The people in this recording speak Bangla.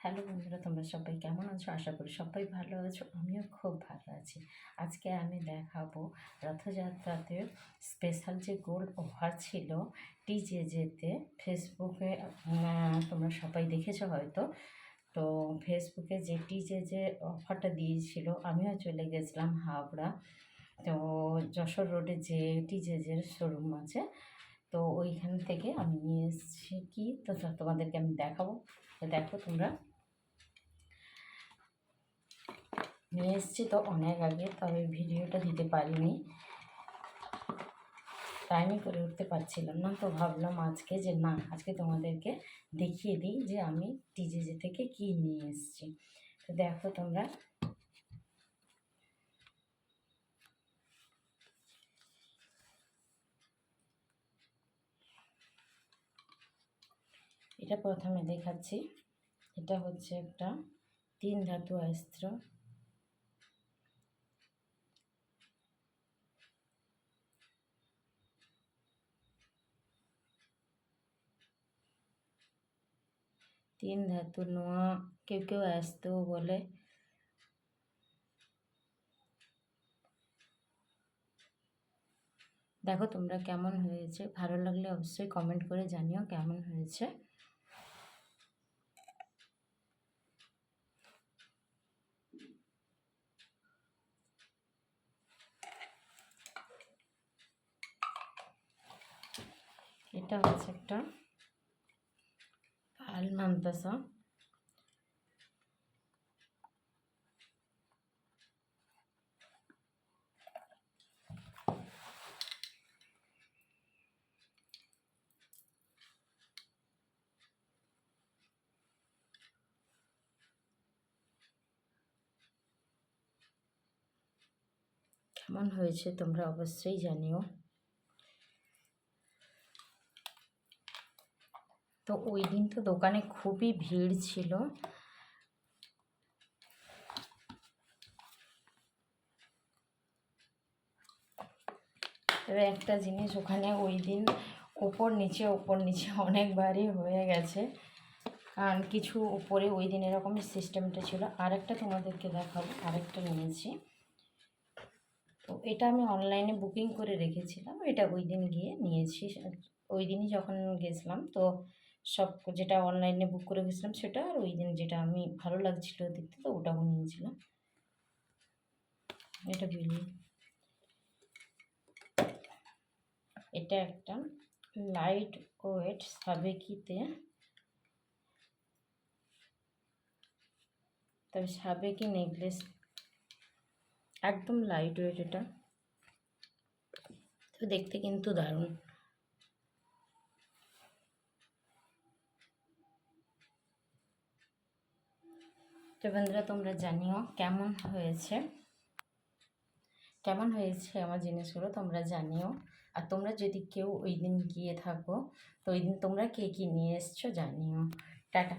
হ্যালো বন্ধুরা, তোমরা সবাই কেমন আছো? আশা করি সবাই ভালো আছো। আমিও খুব ভালো আছি। আজকে আমি দেখাবো রথযাত্রাতে স্পেশাল যে গোল্ড অফার ছিল টিজেজেতে। ফেসবুকে তোমরা সবাই দেখেছো হয়তো। তো ফেসবুকে যে টিজেজে অফারটা দিয়েছিল, আমিও চলে গেছিলাম হাওড়া। তো যশোর রোডে যে টিজেজের শোরুম আছে, তো ওইখান থেকে আমি নিয়ে এসেছি কি, তো তোমাদেরকে আমি দেখাবো। তো দেখো, তোমরা নিয়ে এসেছি তো অনেক আগে, তবে ভিডিওটা দিতে পারিনি, টাইমই করে উঠতে পারছিলাম না। তো ভাবলাম আজকে তোমাদেরকে দেখিয়ে দিই যে আমি টিজেজে থেকে কি নিয়ে এসেছি। তো দেখো তোমরা, এটা প্রথমে দেখাচ্ছি। এটা হচ্ছে একটা 3 ধাতু অস্ত্র। তিন ধাতু নোয়া কেউ কেউ আসতেও বলে। দেখো তোমরা কেমন হয়েছে, ভালো লাগলে অবশ্যই কমেন্ট করে জানিও কেমন হয়েছে। এটা হচ্ছে একটা পাল মান্তাসা। কেমন হয়েছে তোমরা অবশ্যই জানিও। তো ওই দিন তো দোকানে খুবই ভিড় ছিল। তবে একটা জিনিস, ওখানে ওই দিন ওপর নিচে অনেকবারই হয়ে গেছে, কারণ কিছু উপরে ওই দিন এরকমই সিস্টেমটা ছিল। আরেকটা তোমাদেরকে দেখাবো, আরেকটা নিয়েছি। তো এটা আমি অনলাইনে বুকিং করে রেখেছিলাম, এটা ওই দিন গিয়ে নিয়েছি। ওই দিনই যখন গেছিলাম, তো সব যেটা অনলাইনে বুক করে গেছিলাম সেটা, আর ওই দিন যেটা আমি ভালো লাগছিল দেখতে, তো ওটাও নিয়েছিলাম। এটা বিলি, এটা একটা লাইট ওয়েট সাবেকিতে, তবে সাবেকি নেকলেস, একদম লাইট ওয়েট। এটা তো দেখতে কিন্তু দারুণ। তো বন্ধুরা, তোমরা জানিও কেমন হয়েছে আমার জিনিসগুলো, তোমরা জানিও। আর তোমরা যদি কেউ ওই দিন গিয়ে থাকো, তো ওই দিন তোমরা কে কী নিয়ে এসছো জানিও। টাটা।